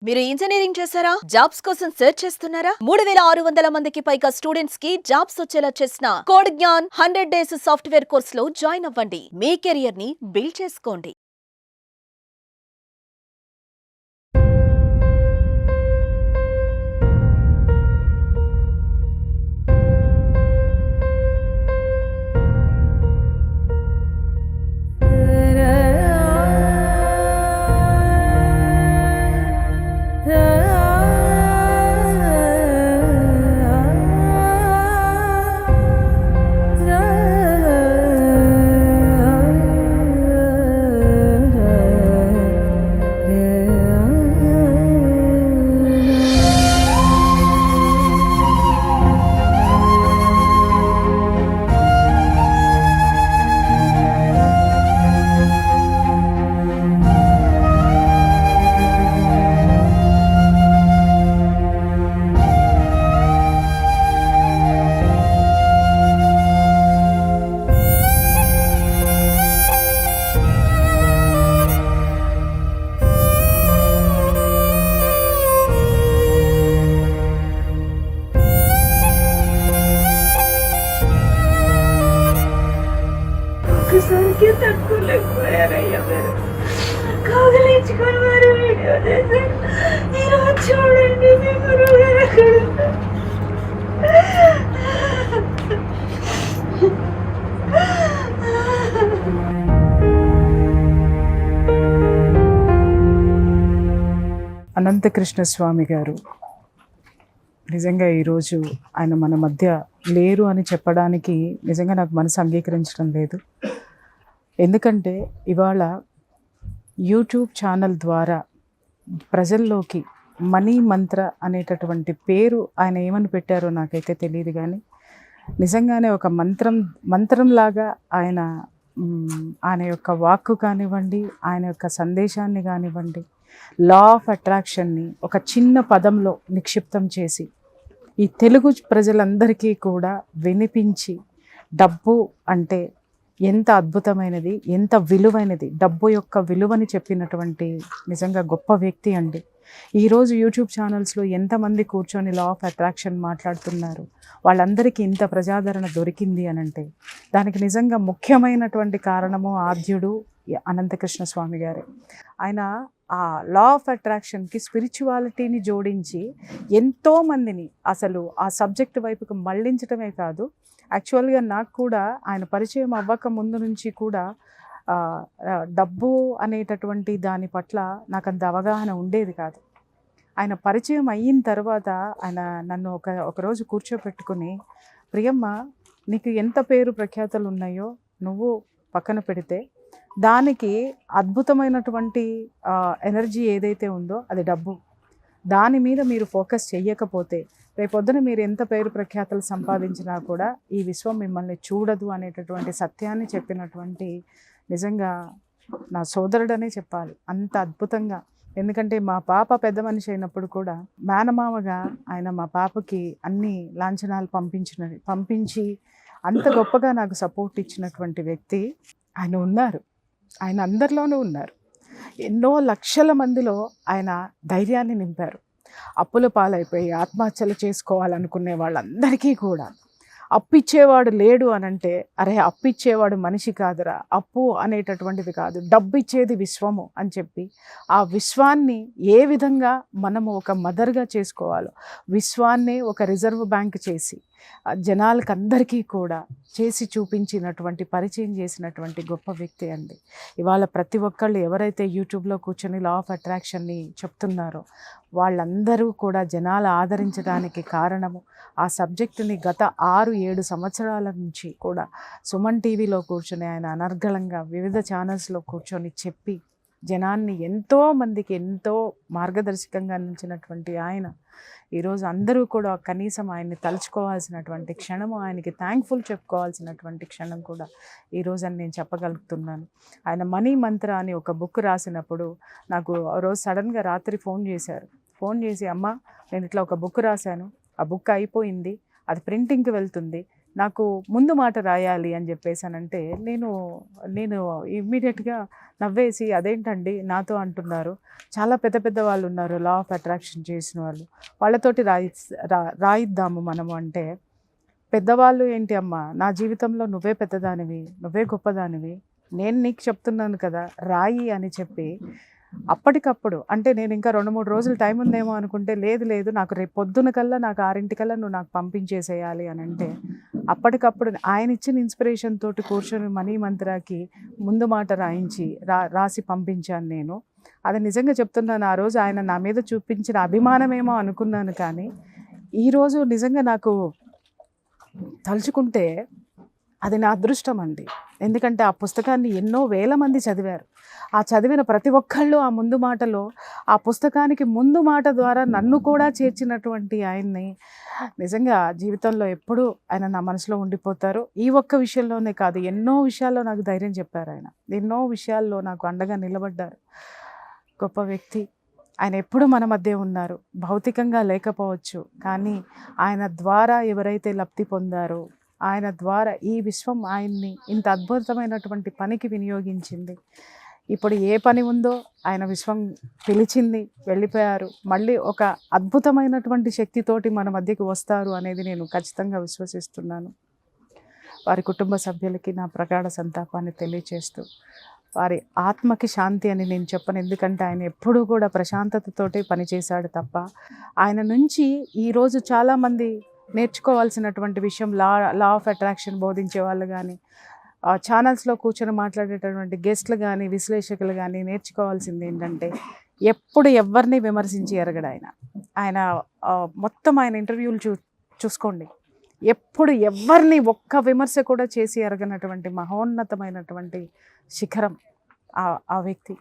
మీరు ఇంజనీరింగ్ చేశారా? జాబ్స్ కోసం సెర్చ్ చేస్తున్నారా? 3600 మందికి పైగా స్టూడెంట్స్ కి జాబ్స్ వచ్చేలా చేసిన code Gyan 100 days software course లో జాయిన్ అవ్వండి. మీ కెరియర్ ని బిల్డ్ చేసుకోండి. ఒక్కసారికి తట్టుకోలేకపోయారయ్యా మీరు. కౌగిలించుకొని మరి వీడియో చేసి ఈరోజు చూడండి మీ గురువు గారు అక్కడ ఉన్నారు. అనంతకృష్ణ స్వామి గారు నిజంగా ఈరోజు ఆయన మన మధ్య లేరు అని చెప్పడానికి నిజంగా నాకు మనసు అంగీకరించడం లేదు. ఎందుకంటే ఇవాళ యూట్యూబ్ ఛానల్ ద్వారా ప్రజల్లోకి మనీ మంత్ర అనేటటువంటి పేరు ఆయన ఏమని పెట్టారో నాకైతే తెలియదు, కానీ నిజంగానే ఒక మంత్రంలాగా ఆయన యొక్క వాక్కు కానివ్వండి, ఆయన యొక్క సందేశాన్ని కానివ్వండి, లా ఆఫ్ అట్రాక్షన్ని ఒక చిన్న పదంలో నిక్షిప్తం చేసి ఈ తెలుగు ప్రజలందరికీ కూడా వినిపించి డబ్బు అంటే ఎంత అద్భుతమైనది, ఎంత విలువైనది, డబ్బు యొక్క విలువని చెప్పినటువంటి నిజంగా గొప్ప వ్యక్తి అండి. ఈరోజు యూట్యూబ్ ఛానల్స్లో ఎంతమంది కూర్చొని లా ఆఫ్ అట్రాక్షన్ మాట్లాడుతున్నారు, వాళ్ళందరికీ ఇంత ప్రజాదరణ దొరికింది అని అంటే దానికి నిజంగా ముఖ్యమైనటువంటి కారణము ఆద్యుడు అనంతకృష్ణ స్వామి గారే. ఆయన ఆ లా ఆఫ్ అట్రాక్షన్కి స్పిరిచువాలిటీని జోడించి ఎంతోమందిని అసలు ఆ సబ్జెక్ట్ వైపుకు మళ్ళించడమే కాదు, యాక్చువల్గా నాకు కూడా ఆయన పరిచయం అవ్వక ముందు నుంచి కూడా డబ్బు అనేటటువంటి దాని పట్ల నాకు అంత అవగాహన ఉండేది కాదు. ఆయన పరిచయం అయిన తర్వాత ఆయన నన్ను ఒకరోజు కూర్చోపెట్టుకుని, ప్రియమ్మ నీకు ఎంత పేరు ప్రఖ్యాతలు ఉన్నాయో నువ్వు పక్కన పెడితే దానికి అద్భుతమైనటువంటి ఎనర్జీ ఏదైతే ఉందో అది డబ్బు. దాని మీద మీరు ఫోకస్ చెయ్యకపోతే రేపొద్దున మీరు ఎంత పేరు ప్రఖ్యాతలు సంపాదించినా కూడా ఈ విశ్వం మిమ్మల్ని చూడదు అనేటటువంటి సత్యాన్ని చెప్పినటువంటి నిజంగా నా సోదరుడనే చెప్పాలి. అంత అద్భుతంగా, ఎందుకంటే మా పాప పెద్ద మనిషి అయినప్పుడు కూడా మేనమామగా ఆయన మా పాపకి అన్ని లాంఛనాలు పంపించి అంత గొప్పగా నాకు సపోర్ట్ ఇచ్చినటువంటి వ్యక్తి ఆయన ఉన్నారు. ఆయన అందరిలోనూ ఉన్నారు. ఎన్నో లక్షల మందిలో ఆయన ధైర్యాన్ని నింపారు. అప్పుల పాలైపోయి ఆత్మహత్యలు చేసుకోవాలనుకునే వాళ్ళందరికీ కూడా అప్పిచ్చేవాడు లేడు అనంటే, అరే అప్పిచ్చేవాడు మనిషి కాదురా, అప్పు అనేటటువంటిది కాదు, డబ్బు ఇచ్చేది విశ్వము అని చెప్పి ఆ విశ్వాన్ని ఏ విధంగా మనము ఒక మదర్గా చేసుకోవాలో, విశ్వాన్నే ఒక రిజర్వ్ బ్యాంక్ చేసి జనాలకు అందరికీ కూడా చేసి చూపించినటువంటి, పరిచయం చేసినటువంటి గొప్ప వ్యక్తి అండి. ఇవాళ ప్రతి ఒక్కళ్ళు ఎవరైతే యూట్యూబ్లో కూర్చొని లా ఆఫ్ అట్రాక్షన్ని చెప్తున్నారో వాళ్ళందరూ కూడా జనాలు ఆదరించడానికి కారణము ఆ సబ్జెక్టుని గత 6-7 సంవత్సరాల నుంచి కూడా సుమన్ టీవీలో కూర్చొని ఆయన అనర్గళంగా వివిధ ఛానల్స్లో కూర్చొని చెప్పి జనాన్ని ఎంతోమందికి ఎంతో మార్గదర్శకంగా నిలిచినటువంటి ఆయన ఈరోజు అందరూ కూడా కనీసం ఆయన్ని తలుచుకోవాల్సినటువంటి క్షణము, ఆయనకి థ్యాంక్ఫుల్ చెప్పుకోవాల్సినటువంటి క్షణం కూడా ఈరోజు అని నేను చెప్పగలుగుతున్నాను. ఆయన మనీ మంత్ర అని ఒక బుక్ రాసినప్పుడు నాకు రోజు సడన్గా రాత్రి ఫోన్ చేసి, అమ్మ నేను ఇట్లా ఒక బుక్ రాశాను, ఆ బుక్ అయిపోయింది, అది ప్రింటింగ్కి వెళ్తుంది, నాకు ముందు మాట రాయాలి అని చెప్పేసానంటే నేను ఇమ్మీడియట్గా నవ్వేసి అదేంటండి నాతో అంటున్నారు, చాలా పెద్ద పెద్ద వాళ్ళు ఉన్నారు లా ఆఫ్ అట్రాక్షన్ చేసిన వాళ్ళు, వాళ్ళతోటి రాయిద్దాము మనము అంటే, పెద్దవాళ్ళు ఏంటి అమ్మా, నా జీవితంలో నువ్వే పెద్దదానివి, నువ్వే గొప్పదానివి, నేను నీకు చెప్తున్నాను కదా రాయి అని చెప్పి అప్పటికప్పుడు, అంటే నేను ఇంకా 2-3 రోజులు టైం ఉందేమో అనుకుంటే, లేదు నాకు రేపు పొద్దున కల్లా నాకు 6 నువ్వు నాకు పంపించేసేయాలి అని అంటే, అప్పటికప్పుడు ఆయన ఇచ్చిన ఇన్స్పిరేషన్ తోటి కూర్చొని మనీ మంత్రాకి ముందు మాట రాసి పంపించాను నేను. అది నిజంగా చెప్తున్నాను, ఆ రోజు ఆయన నా మీద చూపించిన అభిమానమేమో అనుకున్నాను, కానీ ఈరోజు నిజంగా నాకు తలుచుకుంటే అది నా అదృష్టం అండి. ఎందుకంటే ఆ పుస్తకాన్ని ఎన్నో వేల మంది చదివారు. ఆ చదివిన ప్రతి ఒక్కళ్ళు ఆ ముందు మాటలో, ఆ పుస్తకానికి ముందు మాట ద్వారా నన్ను కూడా చేర్చినటువంటి ఆయన్ని నిజంగా జీవితంలో ఎప్పుడూ ఆయన నా మనసులో ఉండిపోతారు. ఈ ఒక్క విషయంలోనే కాదు, ఎన్నో విషయాల్లో నాకు ధైర్యం చెప్పారు ఆయన, ఎన్నో విషయాల్లో నాకు అండగా నిలబడ్డారు. గొప్ప వ్యక్తి ఆయన, ఎప్పుడు మన మధ్య ఉన్నారు. భౌతికంగా లేకపోవచ్చు, కానీ ఆయన ద్వారా ఎవరైతే లబ్ధి పొందారో, ఆయన ద్వారా ఈ విశ్వం ఆయన్ని ఇంత అద్భుతమైనటువంటి పనికి వినియోగించింది. ఇప్పుడు ఏ పని ఉందో ఆయన విశ్వం పిలిచింది, వెళ్ళిపోయారు, మళ్ళీ ఒక అద్భుతమైనటువంటి శక్తితోటి మన మధ్యకి వస్తారు అనేది నేను ఖచ్చితంగా విశ్వసిస్తున్నాను. వారి కుటుంబ సభ్యులకి నా ప్రగాఢ సంతాపాన్ని తెలియచేస్తూ, వారి ఆత్మకి శాంతి అని నేను చెప్పను, ఎందుకంటే ఆయన ఎప్పుడూ కూడా ప్రశాంతతతోటే పనిచేశాడు తప్ప, ఆయన నుంచి ఈరోజు చాలామంది నేర్చుకోవాల్సినటువంటి విషయం, లా ఆఫ్ అట్రాక్షన్ బోధించే వాళ్ళు కానీ, ఛానల్స్లో కూర్చొని మాట్లాడేటటువంటి గెస్ట్లు కానీ, విశ్లేషకులు కానీ నేర్చుకోవాల్సింది ఏంటంటే, ఎప్పుడు ఎవరిని విమర్శించి ఎరగడు ఆయన మొత్తం ఆయన ఇంటర్వ్యూలు చూసుకోండి, ఎప్పుడు ఎవరిని ఒక్క విమర్శ కూడా చేసి ఎరగనటువంటి మహోన్నతమైనటువంటి శిఖరం ఆ వ్యక్తి.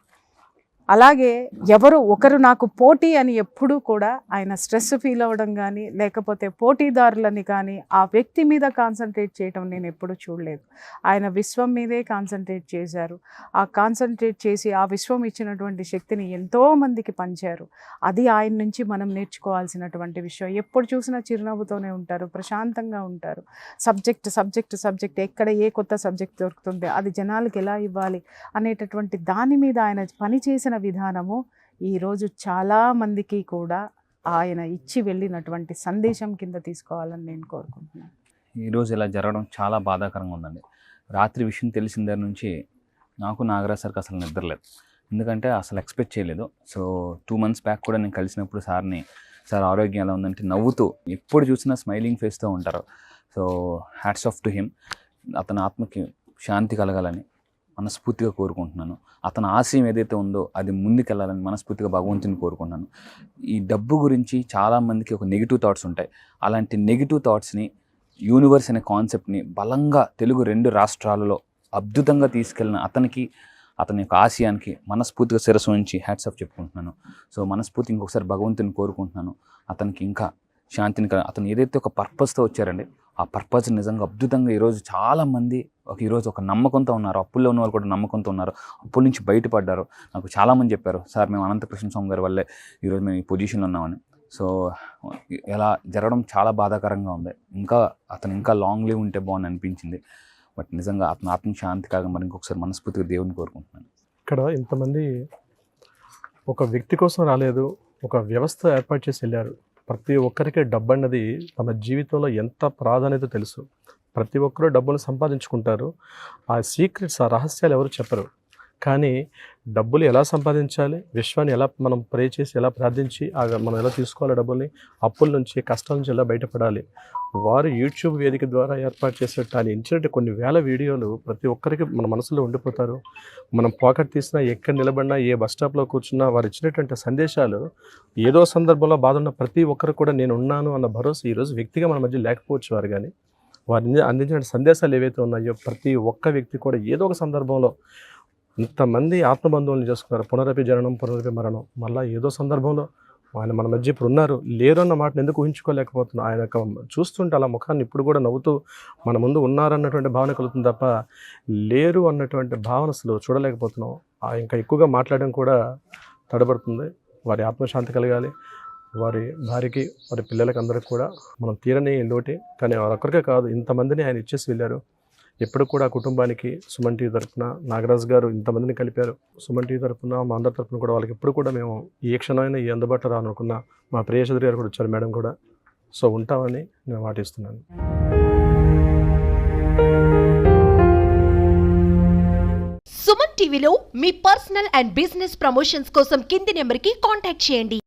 అలాగే ఎవరు ఒకరు నాకు పోటీ అని ఎప్పుడూ కూడా ఆయన స్ట్రెస్ ఫీల్ అవ్వడం కానీ, లేకపోతే పోటీదారులని కానీ ఆ వ్యక్తి మీద కాన్సన్ట్రేట్ చేయడం నేను ఎప్పుడూ చూడలేదు. ఆయన విశ్వం మీదే కాన్సన్ట్రేట్ చేశారు. ఆ కాన్సన్ట్రేట్ చేసి ఆ విశ్వం ఇచ్చినటువంటి శక్తిని ఎంతోమందికి పంచారు. అది ఆయన నుంచి మనం నేర్చుకోవాల్సినటువంటి విషయం. ఎప్పుడు చూసినా చిరునవ్వుతోనే ఉంటారు, ప్రశాంతంగా ఉంటారు. సబ్జెక్ట్ ఎక్కడ ఏ కొత్త సబ్జెక్ట్ దొరుకుతుంది, అది జనాలకు ఎలా ఇవ్వాలి అనేటటువంటి దాని మీద ఆయన పనిచేసిన విధానము ఈరోజు చాలామందికి కూడా ఆయన ఇచ్చి వెళ్ళినటువంటి సందేశం కింద తీసుకోవాలని నేను కోరుకుంటున్నాను. ఈరోజు ఇలా జరగడం చాలా బాధాకరంగా ఉందండి. రాత్రి విషయం తెలిసిన దగ్గర నుంచి నాకు నాగరాజ్ సార్కి అసలు నిద్రలేదు, ఎందుకంటే అసలు ఎక్స్పెక్ట్ చేయలేదు. సో 2 months బ్యాక్ కూడా నేను కలిసినప్పుడు సార్ని, సార్ ఆరోగ్యం ఎలా ఉందంటే నవ్వుతూ, ఎప్పుడు చూసినా స్మైలింగ్ ఫేస్తో ఉంటారు. So hats off to him. అతని ఆత్మకి శాంతి కలగాలని మనస్ఫూర్తిగా కోరుకుంటున్నాను. అతని ఆశయం ఏదైతే ఉందో అది ముందుకెళ్ళాలని మనస్ఫూర్తిగా భగవంతుని కోరుకుంటున్నాను. ఈ డబ్బు గురించి చాలామందికి ఒక నెగిటివ్ థాట్స్ ఉంటాయి. అలాంటి నెగిటివ్ థాట్స్ని, యూనివర్స్ అనే కాన్సెప్ట్ని బలంగా తెలుగు 2 రాష్ట్రాలలో అద్భుతంగా తీసుకెళ్ళిన అతనికి, అతని యొక్క ఆశయానికి మనస్ఫూర్తిగా శిరస్సు నుంచి హ్యాట్స్ ఆఫ్ చెప్పుకుంటున్నాను. సో మనస్ఫూర్తి ఇంకొకసారి భగవంతుని కోరుకుంటున్నాను, అతనికి ఇంకా శాంతిని. అతను ఏదైతే ఒక పర్పస్తో వచ్చారండి, ఆ పర్పస్ నిజంగా అద్భుతంగా ఈరోజు చాలామంది ఈరోజు ఒక నమ్మకంతో ఉన్నారు. అప్పుల్లో ఉన్న వాళ్ళు కూడా నమ్మకంతో ఉన్నారు, అప్పుల నుంచి బయటపడ్డారు. నాకు చాలామంది చెప్పారు, సార్ మేము అనంతకృష్ణ స్వామి గారి వల్లే ఈరోజు మేము ఈ పొజిషన్లో ఉన్నామని. సో ఇలా జరగడం చాలా బాధాకరంగా ఉంది. అతను ఇంకా లాంగ్ లీవ్ ఉంటే బాగుంది అనిపించింది. బట్ నిజంగా అతను ఆత్మ శాంతి కాగా మరి ఇంకొకసారి మనస్ఫూర్తిగా దేవుని కోరుకుంటున్నాను. ఇక్కడ ఇంతమంది ఒక వ్యక్తి కోసం రాలేదు, ఒక వ్యవస్థ ఏర్పాటు చేసి వెళ్ళారు. ప్రతి ఒక్కరికి డబ్బు అన్నది తమ జీవితంలో ఎంత ప్రాధాన్యత తెలుసు. ప్రతి ఒక్కరూ డబ్బులు సంపాదించుకుంటారు. ఆ సీక్రెట్స్, ఆ రహస్యాలు ఎవరు చెప్పరు. కానీ డబ్బులు ఎలా సంపాదించాలి, విశ్వాన్ని ఎలా మనం ప్రే చేసి ఎలా ప్రార్థించి మనం ఎలా తీసుకోవాలి డబ్బుల్ని, అప్పుల నుంచి కష్టాల నుంచి ఎలా బయటపడాలి, వారు యూట్యూబ్ వేదిక ద్వారా ఏర్పాటు చేసేట్టు ఆయన ఇచ్చినట్టు కొన్ని వేల వీడియోలు ప్రతి ఒక్కరికి మన మనసులో ఉండిపోతారు. మనం పాకెట్ తీసినా, ఎక్కడ నిలబడినా, ఏ బస్ స్టాప్లో కూర్చున్నా వారు ఇచ్చినటువంటి సందేశాలు ఏదో సందర్భంలో బాధ ఉన్న ప్రతి ఒక్కరు కూడా నేను ఉన్నాను అన్న భరోసా ఈరోజు వ్యక్తిగా మన మధ్య లేకపోవచ్చు వారు, కానీ వారి అందించిన సందేశాలు ఏవైతే ఉన్నాయో ప్రతి ఒక్క వ్యక్తి కూడా ఏదో ఒక సందర్భంలో ఇంతమంది ఆత్మబంధువులను చేసుకున్నారు. పునరపి జననం, పునరపి మరణం. మళ్ళీ ఏదో సందర్భంలో ఆయన మన మధ్య ఇప్పుడు ఉన్నారు, లేరు అన్న మాటను ఎందుకు ఊహించుకోలేకపోతున్నాం. ఆయన చూస్తుంటే అలా ముఖాన్ని ఇప్పుడు కూడా నవ్వుతూ మన ముందు ఉన్నారన్నటువంటి భావన కలుగుతుంది తప్ప లేరు అన్నటువంటి భావన అసలు చూడలేకపోతున్నాం. ఇంకా ఎక్కువగా మాట్లాడడం కూడా తడబడుతుంది. వారి ఆత్మశాంతి కలగాలి. వారి భార్యకి వారి పిల్లలకి అందరికి కూడా మనం తీరని లోటే. కానీ వారొక్కరికే కాదు, ఇంతమందిని ఆయన ఇచ్చేసి వెళ్ళారు. ఎప్పుడు కూడా కుటుంబానికి సుమన్ టీవీ తరఫున నాగరాజు గారు ఇంతమందిని కలిపారు. సుమన్ టీవీ తరఫున మా అందరి తరఫున కూడా వాళ్ళకి ఎప్పుడు కూడా మేము ఏ క్షణమైనా ఈ అందుబాటులో రానుకున్న మా ప్రియచౌదరి గారు కూడా వచ్చారు, మేడం కూడా. సో ఉంటామని నేను మాటిస్తున్నాను. సుమన్ టీవీలో మీ పర్సనల్ అండ్ బిజినెస్ ప్రమోషన్స్ కోసం కింది నెంబర్కి కాంటాక్ట్ చేయండి.